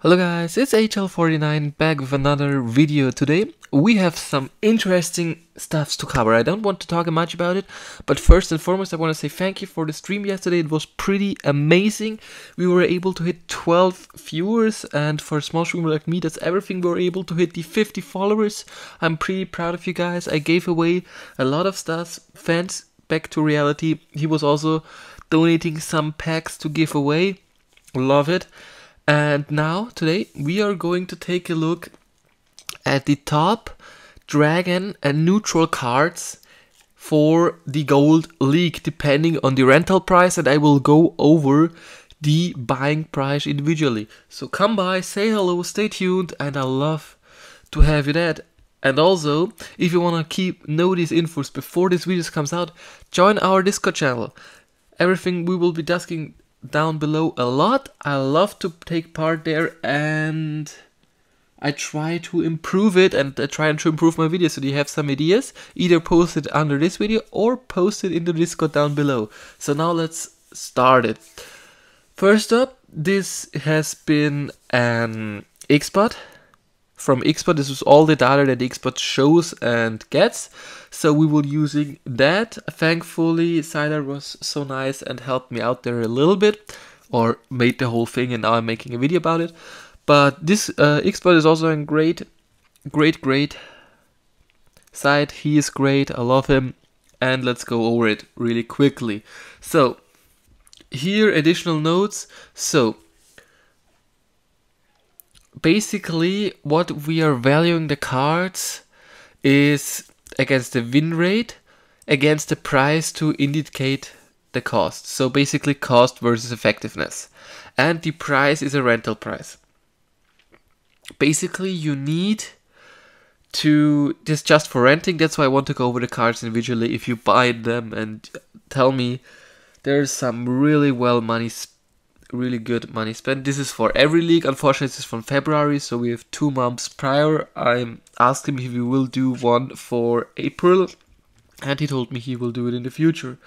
Hello guys, it's Ign Hl04 back with another video. Today we have some interesting stuffs to cover. I don't want to talk much about it, but first and foremost I want to say thank you for the stream yesterday. It was pretty amazing. We were able to hit 12 viewers, and for a small streamer like me, that's everything. We were able to hit the 50 followers. I'm pretty proud of you guys. I gave away a lot of stuff. Fans back to reality. He was also donating some packs to give away. Love it. And now, today, we are going to take a look at the top dragon and neutral cards for the Gold League, depending on the rental price, and I will go over the buying price individually. So come by, say hello, stay tuned, and I love to have you there. And also, if you want to know these infos before this video comes out, join our Discord channel. Everything we will be discussing down below a lot. I love to take part there, and I try to improve it, and I try to improve my videos. So do you have some ideas? Either post it under this video or post it in the Discord down below. So now let's start it. First up, this has been an Xbot. From Xbot, this is all the data that Xbot shows and gets, so we will using that. Thankfully, Sider was so nice and helped me out there a little bit, or made the whole thing, and now I'm making a video about it. But this Xbot is also a great site. He is great, I love him, and let's go over it really quickly. So, here additional notes. So, basically, what we are valuing the cards is against the win rate, against the price to indicate the cost. So basically cost versus effectiveness. And the price is a rental price. Basically, you need to, this just for renting, that's why I want to go over the cards individually. If you buy them and tell me there's some really good money spent. This is for every league. Unfortunately, this is from February, so we have 2 months prior. I asked him if he will do one for April, and he told me he will do it in the future.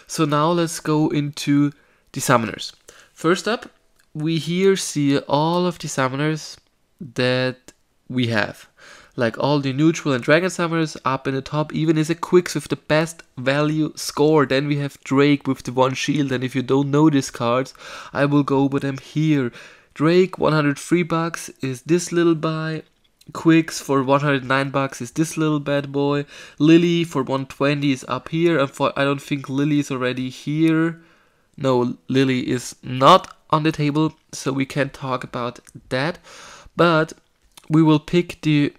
So now let's go into the summoners. First up, we here see all of the summoners that we have. Like all the neutral and dragon summoners up in the top, even is a Quicks with the best value score. Then we have Drake with the 1 shield, and if you don't know these cards, I will go over them here. Drake, 103 bucks is this little buy. Quicks for 109 bucks is this little bad boy. Lily for 120 is up here, and I don't think Lily is already here. No, Lily is not on the table, so we can't talk about that. But we will pick the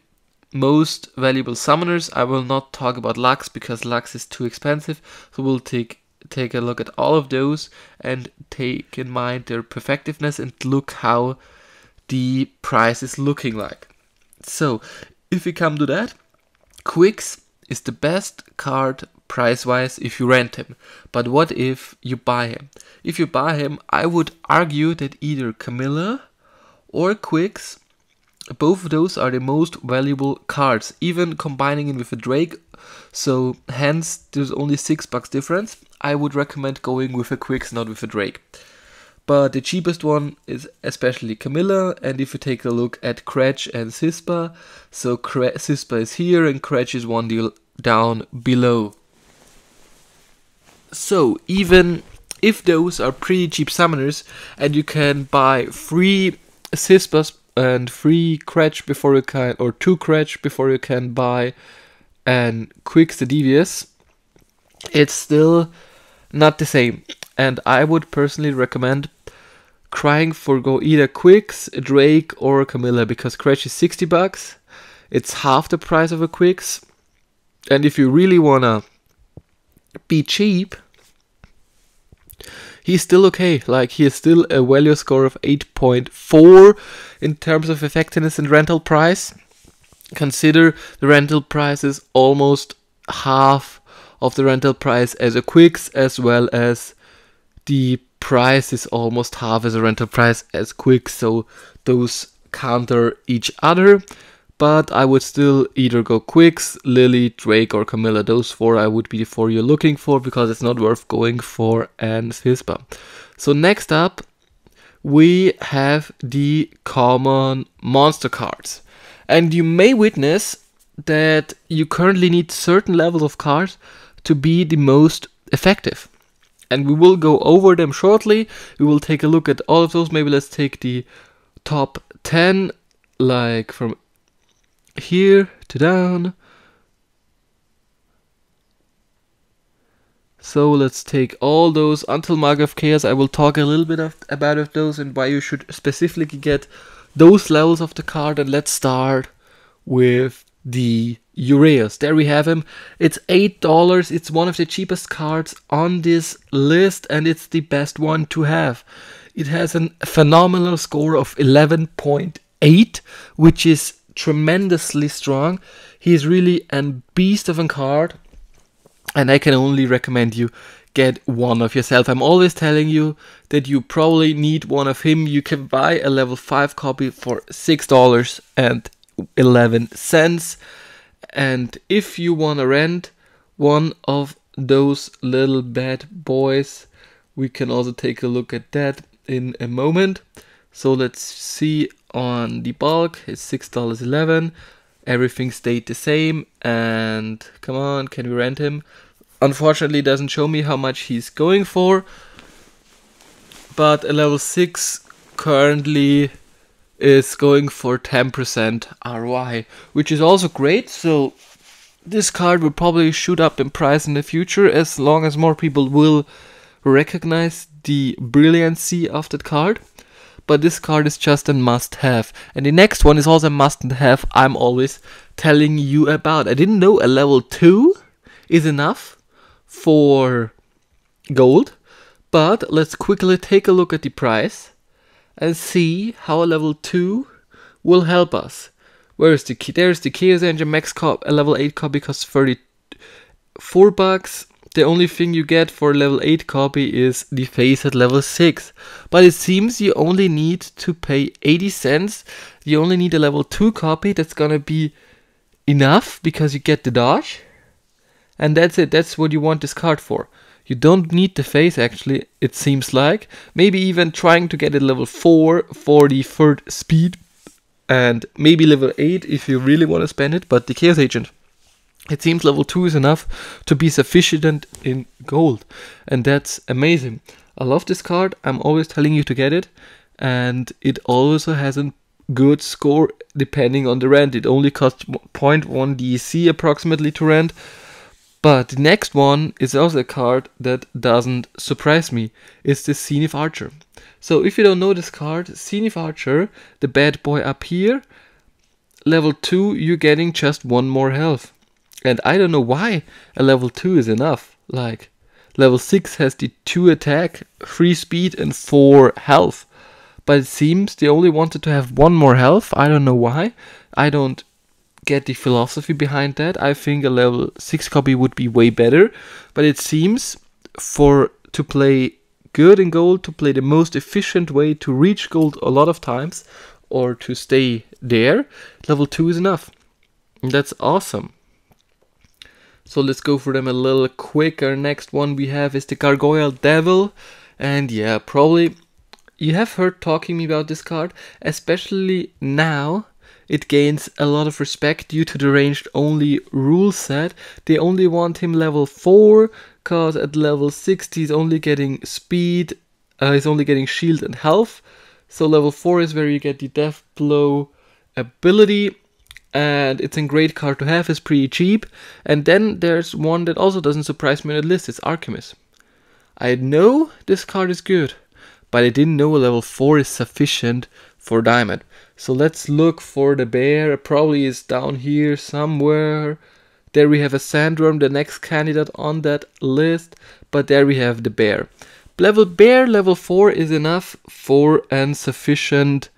most valuable summoners. I will not talk about Lux because Lux is too expensive, so we'll take a look at all of those and take in mind their effectiveness and look how the price is looking like. So if we come to that, Quicks is the best card price wise if you rent him, but what if you buy him? If you buy him, I would argue that either Camilla or Quicks, both of those are the most valuable cards, even combining it with a Drake, so hence there's only $6 difference. I would recommend going with a Quicks, not with a Drake. But the cheapest one is especially Camilla, and if you take a look at Cratch and Sispa, so Sispa is here and Cratch is one deal down below. So even if those are pretty cheap summoners and you can buy 3 Sispas and 3 Cratch before you can, or 2 Cratch before you can buy and Quicks the Devious, it's still not the same. And I would personally recommend trying for go either Quicks, Drake, or Camilla, because Cratch is 60 bucks. It's half the price of a Quicks. And if you really wanna be cheap, he's still okay. Like, he is still a value score of 8.4 in terms of effectiveness and rental price. Consider the rental price is almost half of the rental price as a Quicks, as well as the price is almost half as a rental price as Quicks, so those counter each other. But I would still either go Quicks, Lily, Drake, or Camilla. Those 4 I would be the 4 you're looking for, because it's not worth going for an Fispa. So next up, we have the common monster cards. And you may witness that you currently need certain levels of cards to be the most effective. And we will go over them shortly. We will take a look at all of those. Maybe let's take the top 10, like from here to down. So let's take all those until Mark of Chaos. I will talk a little bit about those and why you should specifically get those levels of the card. And let's start with the Uraeus. There we have him. It's $8. It's one of the cheapest cards on this list, and it's the best one to have. It has a phenomenal score of 11.8, which is tremendously strong. He's really a beast of a card. And I can only recommend you get one of yourself. I'm always telling you that you probably need one of him. You can buy a level 5 copy for $6.11. And if you want to rent one of those little bad boys, we can also take a look at that in a moment. So let's see on the bulk. It's $6.11. Everything stayed the same, and come on, can we rent him? Unfortunately, it doesn't show me how much he's going for, but a level 6 currently is going for 10% ROI, which is also great. So this card will probably shoot up in price in the future as long as more people will recognize the brilliancy of that card. But this card is just a must-have. And the next one is also a must-have I'm always telling you about. I didn't know a level 2 is enough for gold. But let's quickly take a look at the price and see how a level 2 will help us. Where is the key? There's the Chaos Engine Max Cop. A level 8 copy costs $34. The only thing you get for level 8 copy is the face at level 6. But it seems you only need to pay 80 cents. You only need a level 2 copy. That's gonna be enough because you get the dodge. And that's it. That's what you want this card for. You don't need the face, actually, it seems like. Maybe even trying to get a level 4 for the third speed. And maybe level 8 if you really want to spend it. But the Chaos Agent, it seems level 2 is enough to be sufficient in gold. And that's amazing. I love this card. I'm always telling you to get it. And it also has a good score depending on the rent. It only costs 0.1 DEC approximately to rent. But the next one is also a card that doesn't surprise me. It's the Zenith Archer. So if you don't know this card, Zenith Archer, the bad boy up here, level 2, you're getting just 1 more health. And I don't know why a level 2 is enough. Like, level 6 has the 2 attack, 3 speed and 4 health. But it seems they only wanted to have 1 more health. I don't know why. I don't get the philosophy behind that. I think a level 6 copy would be way better. But it seems to play good in gold, to play the most efficient way to reach gold a lot of times, or to stay there, level 2 is enough. And that's awesome. So let's go for them a little quicker. Next one we have is the Gargoyle Devil. And yeah, probably you have heard talking me about this card. Especially now, it gains a lot of respect due to the ranged only rule set. They only want him level 4, cause at level 6 he's only getting speed, he's only getting shield and health. So level 4 is where you get the Death Blow ability. And it's a great card to have, it's pretty cheap. And then there's one that also doesn't surprise me on the list, it's Archimedes. I know this card is good, but I didn't know a level 4 is sufficient for Diamond. So let's look for the bear, it probably is down here somewhere. There we have a Sandworm, the next candidate on that list, but there we have the bear. Level 4 is enough for an sufficient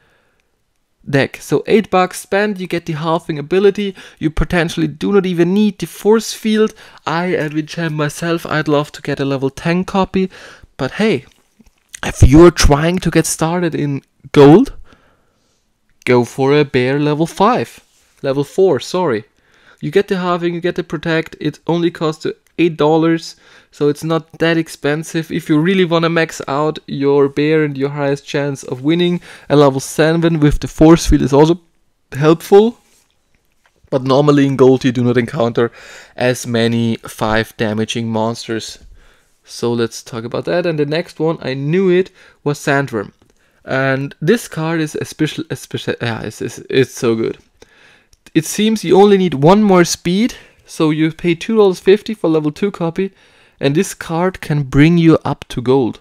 deck. So $8 spent, you get the halving ability. You potentially do not even need the force field. I advocate myself, I'd love to get a level 10 copy. But hey, if you're trying to get started in gold, go for a bear level 4, sorry. You get the halving, you get the protect, it only costs $8, so it's not that expensive. If you really want to max out your bear and your highest chance of winning, a level 7 with the force field is also helpful. But normally in gold you do not encounter as many 5 damaging monsters. So let's talk about that. And the next one, I knew it, was Sandworm. And this card is it's so good. It seems you only need 1 more speed, so you pay $2.50 for level 2 copy, and this card can bring you up to gold.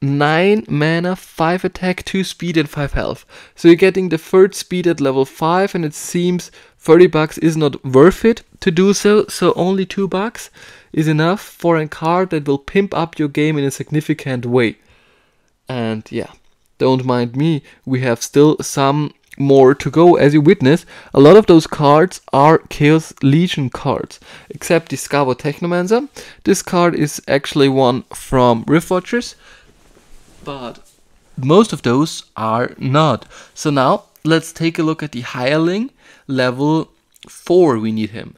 9 mana, 5 attack, 2 speed and 5 health. So you're getting the 3rd speed at level 5, and it seems $30 is not worth it to do so, so only $2 is enough for a card that will pimp up your game in a significant way. And yeah, don't mind me, we have still some more to go. As you witness, a lot of those cards are Chaos Legion cards, except the Scavo Technomancer. This card is actually one from Riftwatchers, but most of those are not. So now let's take a look at the Hireling level 4. We need him.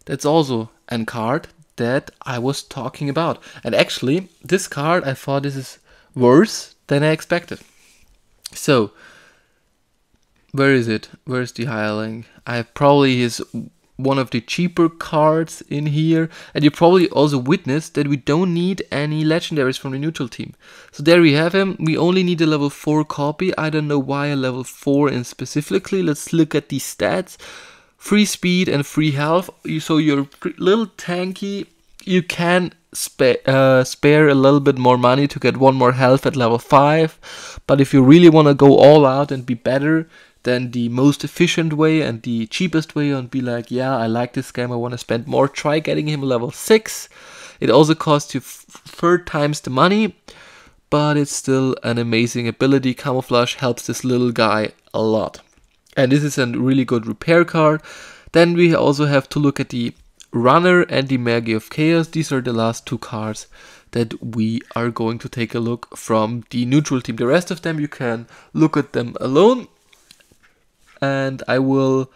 That's also a card that I was talking about, and actually this card, I thought this is worse than I expected. So where is it? Where's the Hireling? I probably is one of the cheaper cards in here, and you probably also witnessed that we don't need any legendaries from the neutral team. So there we have him. We only need a level 4 copy. I don't know why a level 4 in specifically. Let's look at the stats. Free speed and free health. So you're little tanky. You can spare a little bit more money to get 1 more health at level 5. But if you really want to go all out and be better, then the most efficient way and the cheapest way and be like, yeah, I like this game, I want to spend more, try getting him level 6. It also costs you 3 times the money, but it's still an amazing ability. Camouflage helps this little guy a lot. And this is a really good repair card. Then we also have to look at the Runner and the Magi of Chaos. These are the last 2 cards that we are going to take a look from the neutral team. The rest of them you can look at them alone, and I will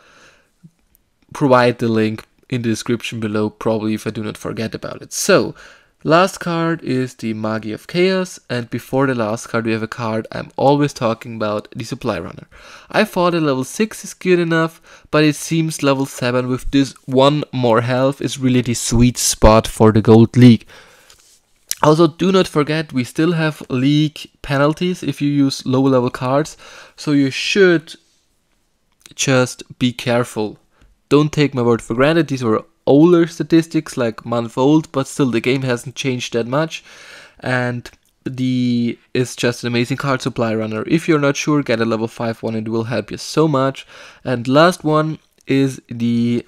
provide the link in the description below, probably if I do not forget about it. So, last card is the Magi of Chaos, and before the last card we have a card I'm always talking about, the Supply Runner. I thought a level 6 is good enough, but it seems level 7 with this 1 more health is really the sweet spot for the Gold League. Also, do not forget, we still have league penalties if you use low level cards, so you should just be careful. Don't take my word for granted. These were older statistics, like month old, but still the game hasn't changed that much, and it's just an amazing card. Supply Runner. If you're not sure, get a level 5 one, it will help you so much. And last one is the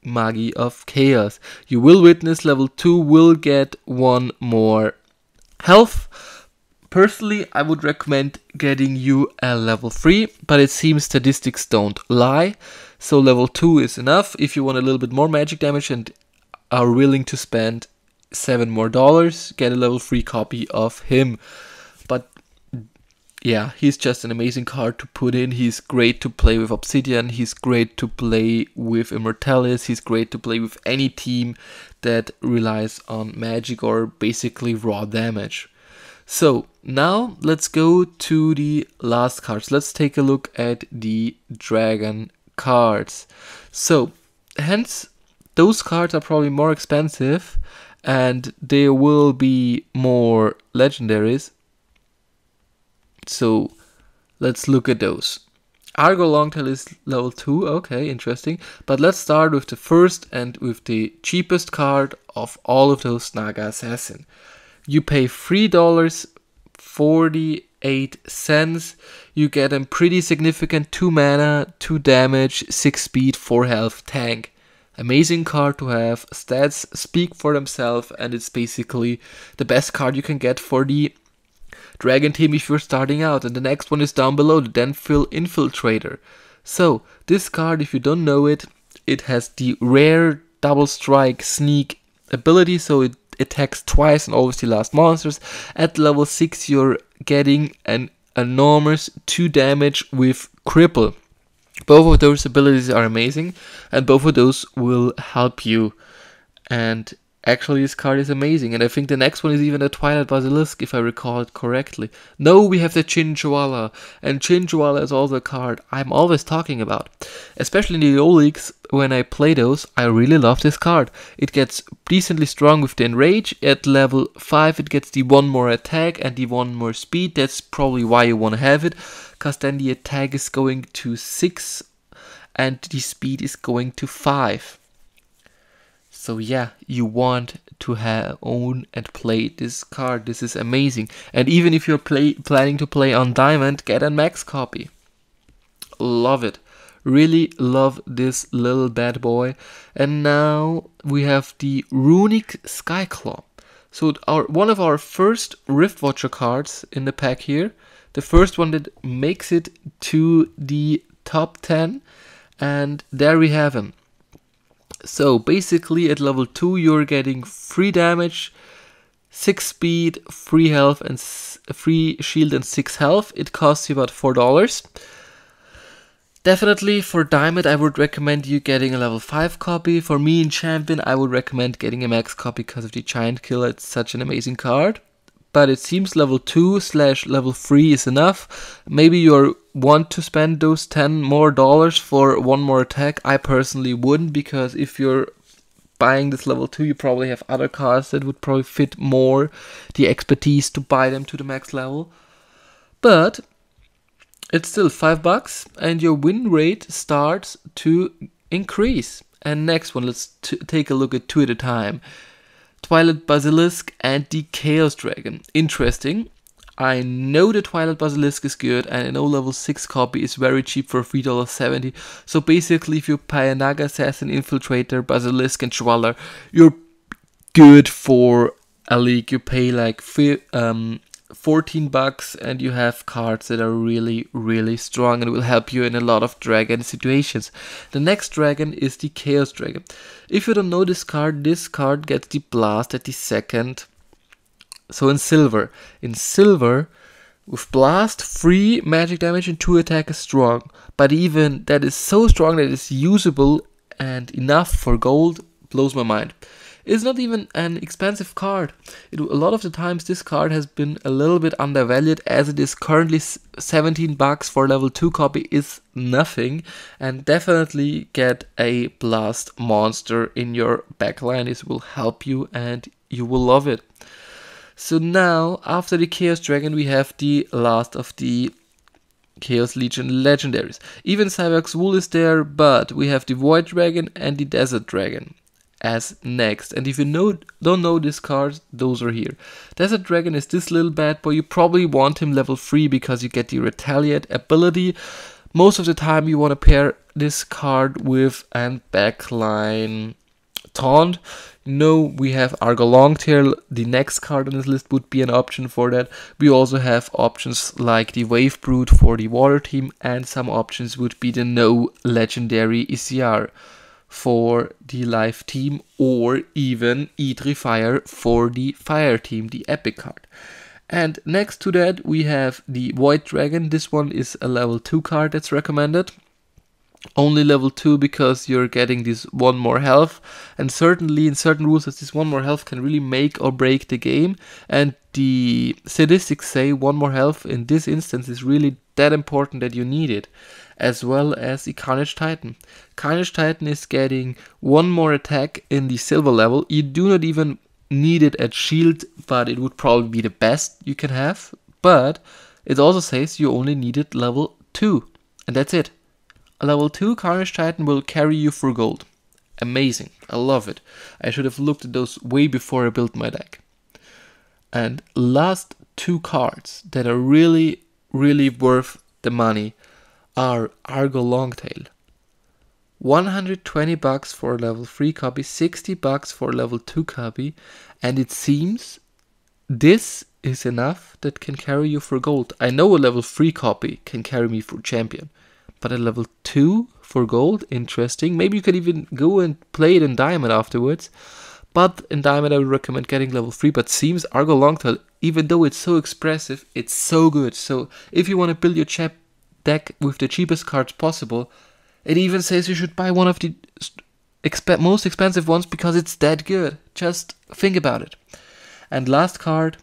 Magi of Chaos. You will witness level 2 will get 1 more health. Personally, I would recommend getting you a level 3, but it seems statistics don't lie. So level 2 is enough if you want a little bit more magic damage and are willing to spend $7 more. Get a level 3 copy of him. But yeah, he's just an amazing card to put in. He's great to play with Obsidian. He's great to play with Immortalis. He's great to play with any team that relies on magic or basically raw damage. So now let's go to the last cards. Let's take a look at the dragon cards. So hence those cards are probably more expensive and there will be more legendaries. So let's look at those. Argo Longtail is level 2, okay, interesting. But let's start with the first and with the cheapest card of all of those, Naga Assassin. You pay $3.48. You get a pretty significant 2 mana, 2 damage, 6 speed, 4 health tank. Amazing card to have. Stats speak for themselves, and it's basically the best card you can get for the Dragon team if you're starting out. And the next one is down below, the Denfil Infiltrator. So this card, if you don't know it, it has the rare double strike sneak ability, so it attacks twice and always the last monsters. At level 6 you're getting an enormous 2 damage with cripple. Both of those abilities are amazing, and both of those will help you And actually this card is amazing, and I think the next one is even a Twilight Basilisk, if I recall it correctly. No, we have the Chinchwala, and Chinchwala is also a card I'm always talking about. Especially in the old leagues, when I play those, I really love this card. It gets decently strong with the Enrage. At level 5 it gets the 1 more attack and the 1 more speed. That's probably why you want to have it, because then the attack is going to 6 and the speed is going to 5. So yeah, you want to own and play this card. This is amazing. And even if you're planning to play on Diamond, get a max copy. Love it. Really love this little bad boy. And now we have the Runic Skyclaw. So one of our first Rift Watcher cards in the pack here. The first one that makes it to the top 10. And there we have him. So basically at level 2 you're getting 3 damage, 6 speed, 3 health and 3 shield and 6 health. It costs you about $4. Definitely for Diamond I would recommend you getting a level 5 copy. For me in Champion I would recommend getting a max copy because of the Giant Killer. It's such an amazing card. But it seems level 2/level 3 is enough. Maybe you want to spend those $10 more for 1 more attack. I personally wouldn't, because if you're buying this level 2, you probably have other cards that would probably fit more the expertise to buy them to the max level. But it's still $5 and your win rate starts to increase. And next one, let's take a look at 2 at a time. Twilight Basilisk and the Chaos Dragon. Interesting. I know the Twilight Basilisk is good, and I know level 6 copy is very cheap for $3.70. So basically if you buy a Naga Assassin, Infiltrator, Basilisk and Schwaller, you're good for a league. You pay like $14 and you have cards that are really strong and will help you in a lot of dragon situations. The next dragon is the Chaos Dragon. If you don't know this card gets the blast at the second. So in silver with blast, 3 magic damage and 2 attack is strong, but even that is so strong that it's usable and enough for gold. Blows my mind. It's not even an expensive card. A lot of the times this card has been a little bit undervalued, as it is currently $17 for level 2 copy is nothing. And definitely get a blast monster in your backline. This will help you and you will love it. So now after the Chaos Dragon we have the last of the Chaos Legion legendaries. Even Cyberx Wool is there, but we have the Void Dragon and the Desert Dragon as next. And if you don't know this card, those are here. Desert Dragon is this little bad boy. You probably want him level 3 because you get the Retaliate ability. Most of the time you want to pair this card with a backline taunt. We have Argo Longtail. The next card on this list would be an option for that. We also have options like the Wave Brute for the water team, and some options would be the no legendary ECR for the live team, or even Ign Fire for the fire team, the epic card. And next to that we have the Void Dragon. This one is a level 2 card that's recommended. Only level 2 because you're getting this 1 more health, and certainly in certain rules this 1 more health can really make or break the game, and the statistics say 1 more health in this instance is really that important that you need it. As well as the Carnage Titan. Carnage Titan is getting 1 more attack in the silver level. You do not even need it at shield, but it would probably be the best you can have. But it also says you only need it level 2, and that's it. A level 2 Carnage Titan will carry you for gold. Amazing. I love it. I should have looked at those way before I built my deck. And last 2 cards that are really worth the money are Argo Longtail. $120 for level 3 copy, $60 for level 2 copy, and it seems this is enough that can carry you for gold. I know a level 3 copy can carry me for champion, but a level 2 for gold, interesting. Maybe you could even go and play it in Diamond afterwards. But in Diamond I would recommend getting level 3, but seems Argo Longtail, even though it's so expressive, it's so good. So if you want to build your deck with the cheapest cards possible, it even says you should buy one of the most expensive ones because it's that good. Just think about it. And last card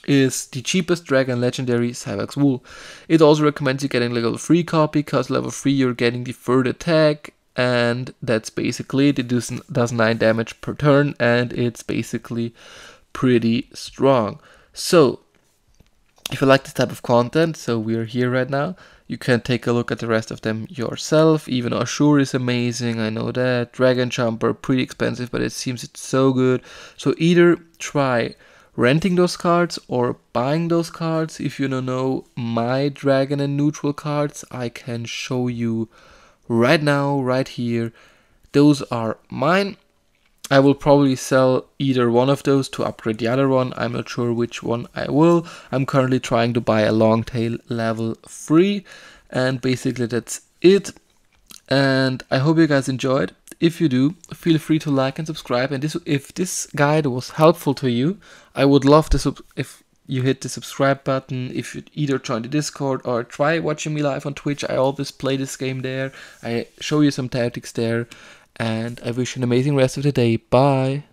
is the cheapest Dragon Legendary, Cyvax Wool. It also recommends you getting level 3 copy, because level 3 you're getting the third attack, and that's basically it. It does 9 damage per turn, and it's basically pretty strong. So if you like this type of content, so we're here right now, you can take a look at the rest of them yourself. Even Ashur is amazing, I know that. Dragon Jumper, pretty expensive, but it seems it's so good. So either try renting those cards or buying those cards. If you don't know my Dragon and Neutral cards, I can show you right now, right here. Those are mine. I will probably sell either one of those to upgrade the other one. I'm not sure which one I will. I'm currently trying to buy a long tail level 3, and basically that's it. And I hope you guys enjoyed. If you do, feel free to like and subscribe. And if this guide was helpful to you, I would love to if you hit the subscribe button. If you either join the Discord or try watching me live on Twitch. I always play this game there. I show you some tactics there. And I wish you an amazing rest of the day. Bye.